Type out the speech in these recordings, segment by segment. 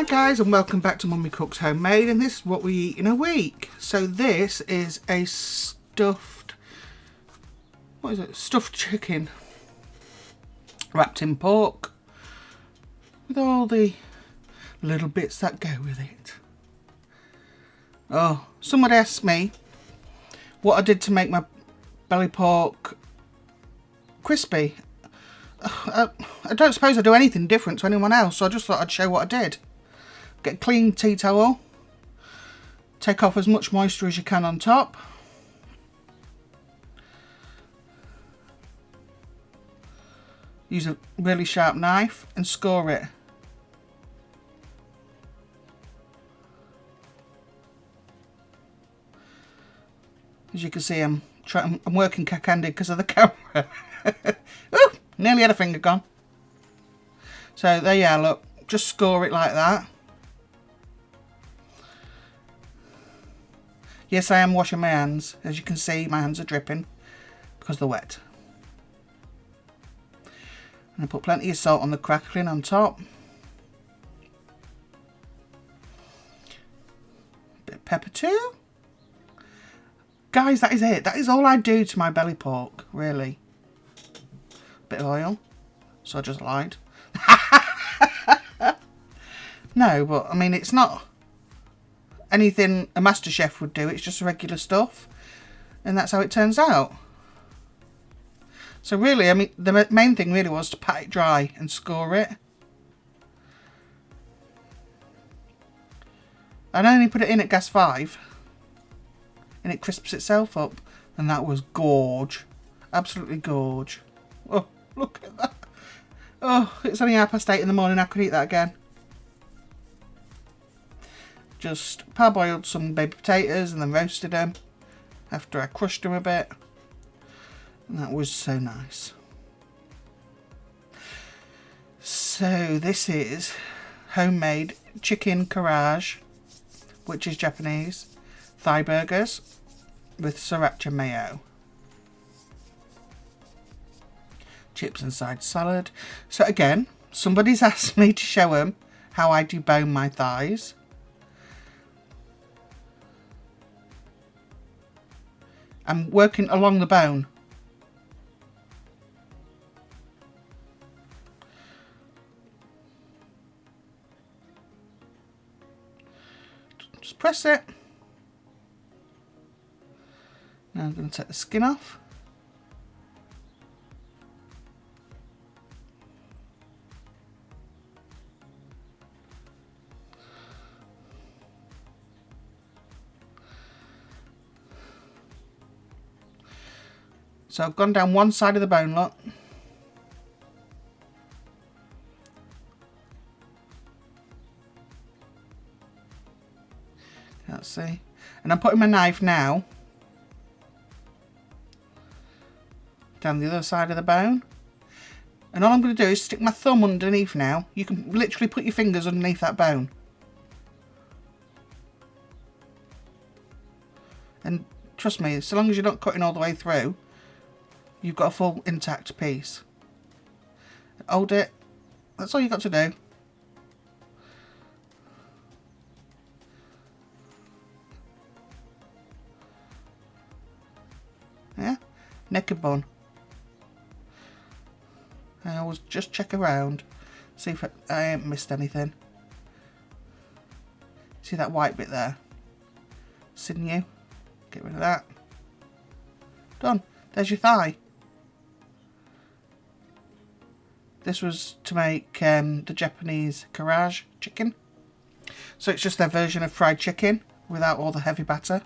Hi guys, and welcome back to Mummy Cooks Homemade, and this is what we eat in a week. So this is a stuffed, what is it? Stuffed chicken wrapped in pork with all the little bits that go with it. Oh, somebody asked me what I did to make my belly pork crispy. I don't suppose I do anything different to anyone else, so I just thought I'd show what I did. Get a clean tea towel, take off as much moisture as you can on top. Use a really sharp knife and score it. As you can see, I'm working cack-handed because of the camera. Ooh, nearly had a finger gone. So there you are, look. Just score it like that. Yes, I am washing my hands. As you can see, my hands are dripping because they're wet. And I put plenty of salt on the crackling on top. Bit of pepper too. Guys, that is it. That is all I do to my belly pork, really. Bit of oil. So I just lied. No, but I mean, it's not anything a master chef would do. It's just regular stuff, and that's how it turns out. So really, I mean, the main thing really was to pat it dry and score it. I only put it in at gas 5 and it crisps itself up, and that was gorge. Absolutely gorge. Oh, look at that. Oh, it's only 8:30 in the morning. I could eat that again. Just parboiled some baby potatoes and then roasted them after I crushed them a bit. And that was so nice. So this is homemade chicken karaage, which is Japanese, thigh burgers with sriracha mayo. Chips and side salad. So again, somebody's asked me to show them how I debone my thighs. I'm working along the bone. Just press it. Now I'm going to take the skin off. So I've gone down one side of the bone, look. Can't see. And I'm putting my knife now down the other side of the bone. And all I'm going to do is stick my thumb underneath now. You can literally put your fingers underneath that bone. And trust me, so long as you're not cutting all the way through, you've got a full intact piece. Hold it. That's all you've got to do. Yeah? Neck and bun. I always just check around. See if I ain't missed anything. See that white bit there? Sinew. Get rid of that. Done. There's your thigh. This was to make the Japanese karaage chicken. So it's just their version of fried chicken without all the heavy batter.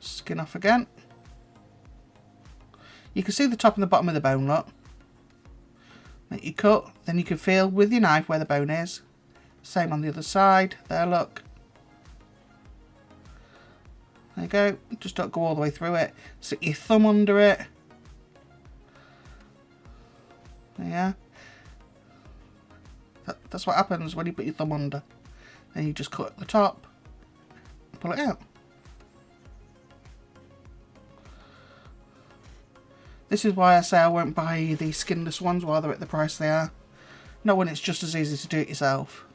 Skin off again. You can see the top and the bottom of the bone, look. Make your cut, then you can feel with your knife where the bone is. Same on the other side. There, look. There you go. Just don't go all the way through it. Stick your thumb under it. Yeah. That's what happens when you put your thumb under. Then you just cut the top. Pull it out. This is why I say I won't buy the skinless ones while they're at the price they are. Not when it's just as easy to do it yourself.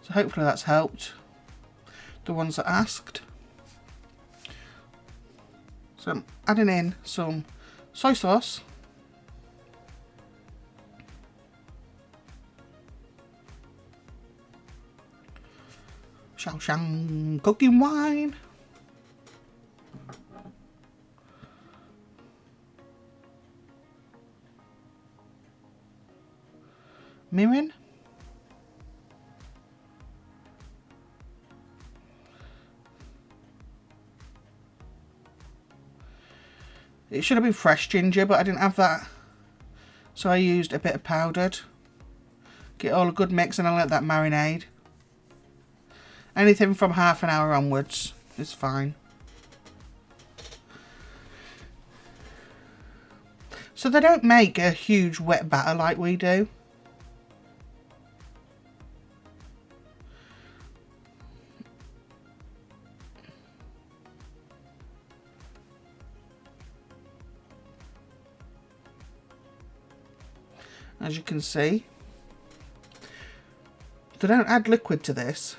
So hopefully that's helped the ones that asked. So I'm adding in some soy sauce. Shaoxiang cooking wine. Mirin. It should have been fresh ginger, but I didn't have that. So I used a bit of powdered. Get all a good mix and I let that marinade. Anything from half an hour onwards is fine. So they don't make a huge wet batter like we do. As you can see, they don't add liquid to this.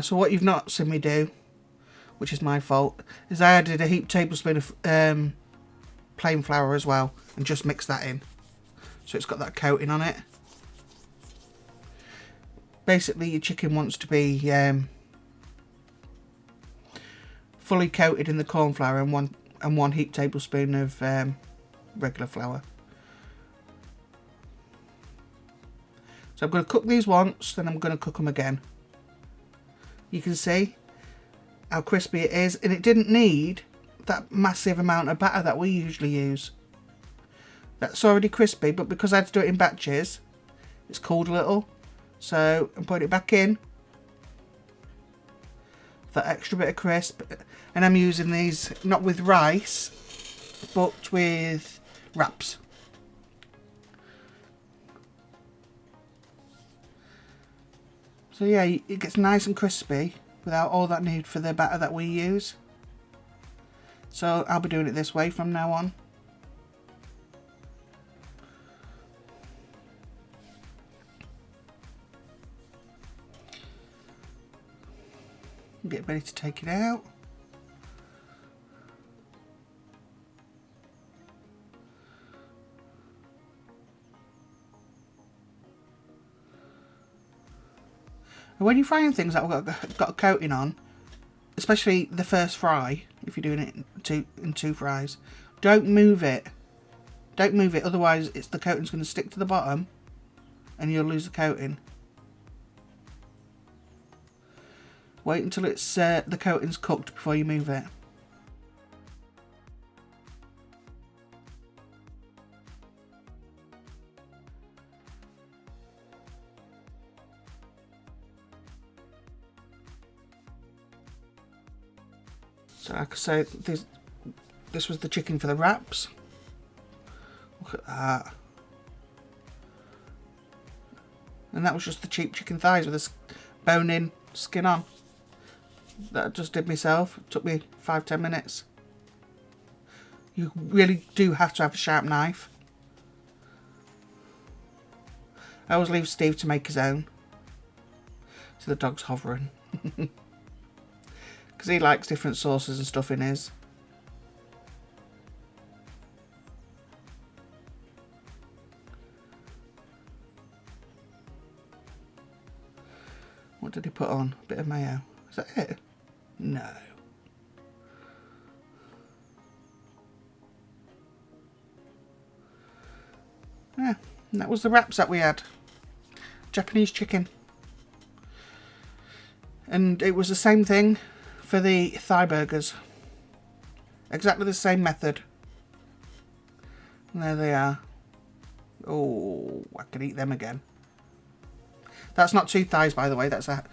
So what you've not seen me do, which is my fault, is I added a heaped tablespoon of plain flour as well and just mixed that in. So it's got that coating on it. Basically your chicken wants to be fully coated in the corn flour and one heaped tablespoon of regular flour. So I'm going to cook these once, then I'm going to cook them again. You can see how crispy it is, and it didn't need that massive amount of batter that we usually use. That's already crispy, but because I had to do it in batches, it's cooled a little. So I'm putting it back in. That extra bit of crisp. And I'm using these not with rice, but with wraps. So yeah, it gets nice and crispy without all that need for the batter that we use. So I'll be doing it this way from now on. Get ready to take it out. And when you're frying things that have got a coating on, especially the first fry, if you're doing it in two fries, don't move it. Don't move it, otherwise the coating's going to stick to the bottom and you'll lose the coating. Wait until it's the coating's cooked before you move it. So like I say, this was the chicken for the wraps. Look at that. And that was just the cheap chicken thighs with a bone-in skin on. That I just did myself. It took me 5-10 minutes. You really do have to have a sharp knife. I always leave Steve to make his own. So the dog's hovering. Because he likes different sauces and stuff in his. What did he put on? A bit of mayo. Is that it? No. Yeah, and that was the wraps that we had. Japanese chicken. And it was the same thing for the thigh burgers. Exactly the same method. And there they are. Oh, I could eat them again. That's not two thighs, by the way. That's a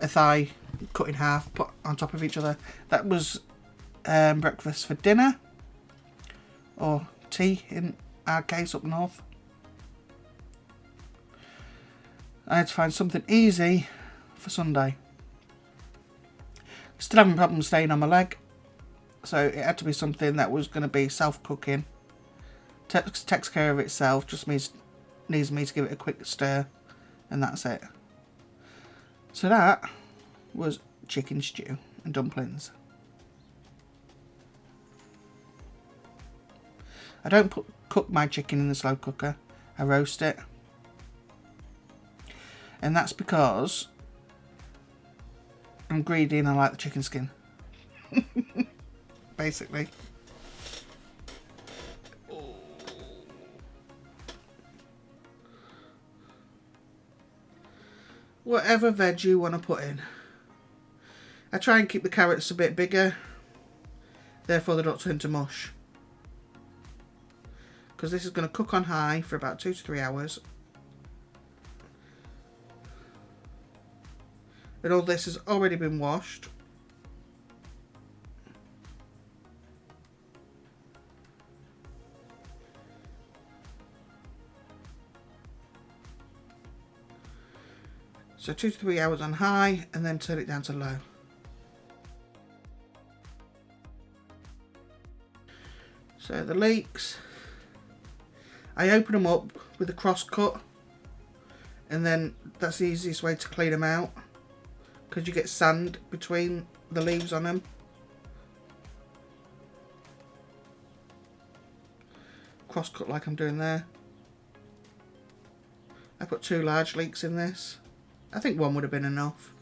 thigh cut in half, put on top of each other. That was breakfast. For dinner, or tea in our case up north, I had to find something easy for Sunday. Still having problems staying on my leg, so it had to be something that was going to be self-cooking. Takes care of itself, just needs me to give it a quick stir, and that's it. So that was chicken stew and dumplings. I don't cook my chicken in the slow cooker, I roast it. And that's because I'm greedy and I like the chicken skin. Basically. Whatever veg you want to put in. I try and keep the carrots a bit bigger, therefore they don't turn to mush. Because this is going to cook on high for about 2 to 3 hours. And all this has already been washed. So 2 to 3 hours on high and then turn it down to low. So the leeks, I open them up with a cross cut, and then that's the easiest way to clean them out because you get sand between the leaves on them. Cross cut like I'm doing there. I put 2 large leeks in this. I think 1 would have been enough,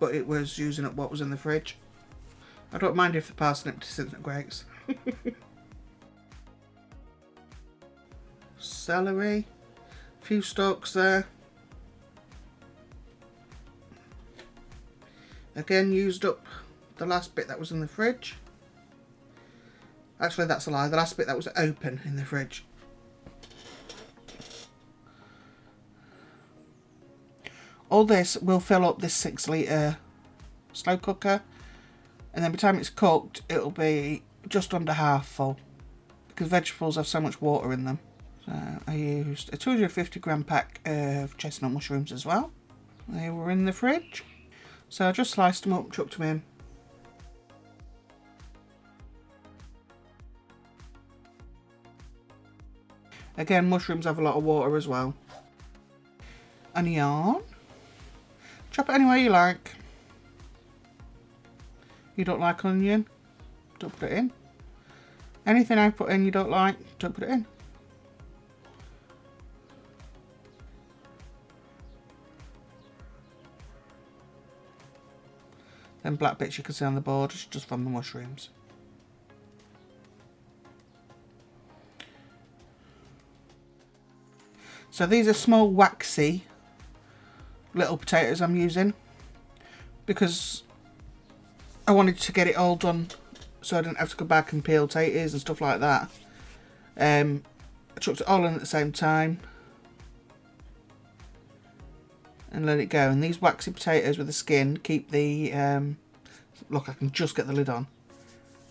but it was using up what was in the fridge. I don't mind if the parsnip disintegrates. Celery, a few stalks there. Again, used up the last bit that was in the fridge. Actually, that's a lie. The last bit that was open in the fridge. All this will fill up this 6-litre slow cooker, and then by the time it's cooked it'll be just under half full because vegetables have so much water in them. So I used a 250 gram pack of chestnut mushrooms as well. They were in the fridge, so I just sliced them up, chucked them in. Again, mushrooms have a lot of water as well. Onion. Chop it any way you like. You don't like onion, don't put it in. Anything I put in you don't like, don't put it in. Then black bits you can see on the board, just from the mushrooms. So these are small waxy little potatoes I'm using because I wanted to get it all done so I didn't have to go back and peel taters and stuff like that. I chucked it all in at the same time and let it go. And these waxy potatoes with the skin keep the look, I can just get the lid on,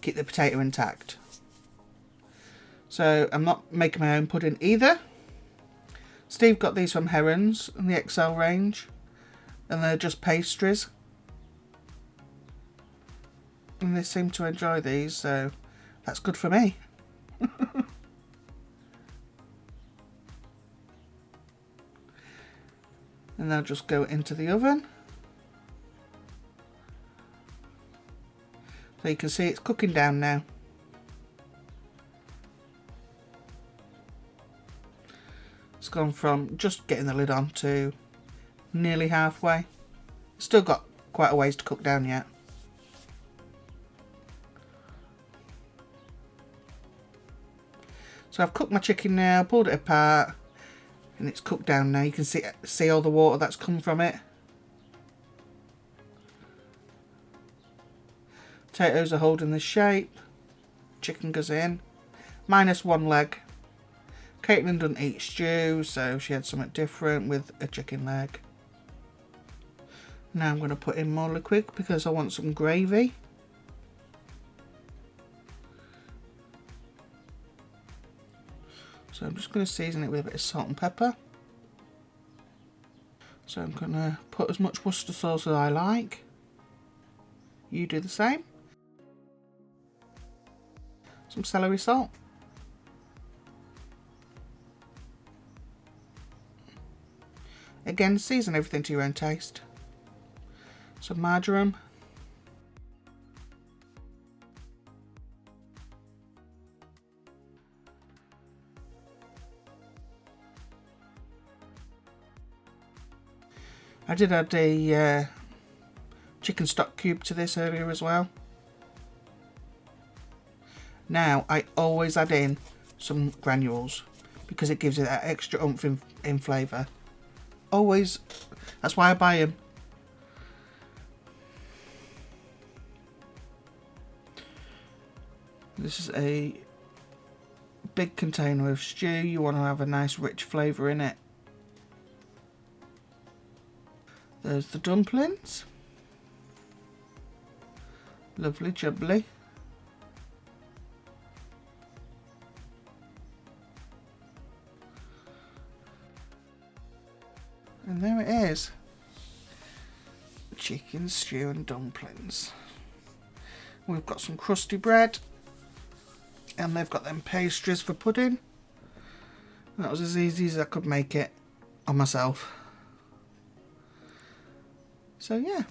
keep the potato intact. So I'm not making my own pudding either. Steve got these from Herons in the XL range, and they're just pastries. And they seem to enjoy these, so that's good for me. And they'll just go into the oven. So you can see it's cooking down now. It's gone from just getting the lid on to nearly halfway. Still got quite a ways to cook down yet. So I've cooked my chicken now, pulled it apart, and it's cooked down now. You can see all the water that's come from it. Potatoes are holding the shape. Chicken goes in. Minus one leg. Caitlin doesn't eat stew, so she had something different with a chicken leg. Now I'm going to put in more liquid because I want some gravy. So I'm just going to season it with a bit of salt and pepper. So I'm going to put as much Worcester sauce as I like. You do the same. Some celery salt. Again, season everything to your own taste. Some marjoram. I did add a chicken stock cube to this earlier as well. Now I always add in some granules because it gives it that extra oomph in flavour. Always, that's why I buy them. This is a big container of stew. You want to have a nice rich flavour in it. There's the dumplings. Lovely jubbly. And there it is. Chicken stew and dumplings. We've got some crusty bread. And they've got them pastries for pudding. That was as easy as I could make it on myself. So yeah.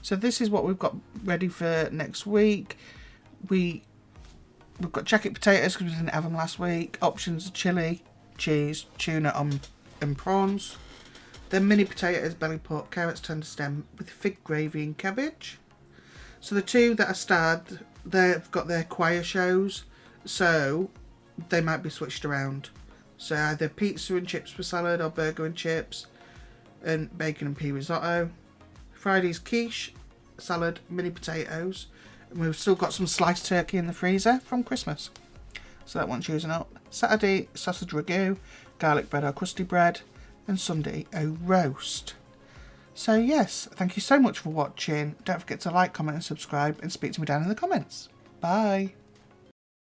So this is what we've got ready for next week. We've got jacket potatoes because we didn't have them last week. Options are chilli, cheese, tuna and prawns. Then mini potatoes, belly pork, carrots, tender stem with fig gravy and cabbage. So the two that are starred, they've got their choir shows, so they might be switched around. So either pizza and chips for salad or burger and chips and bacon and pea risotto. Friday's quiche, salad, mini potatoes. And we've still got some sliced turkey in the freezer from Christmas. So that one's using up. Saturday, sausage ragu, garlic bread or crusty bread. And Sunday, a roast. So yes, thank you so much for watching. Don't forget to like, comment and subscribe and speak to me down in the comments. Bye.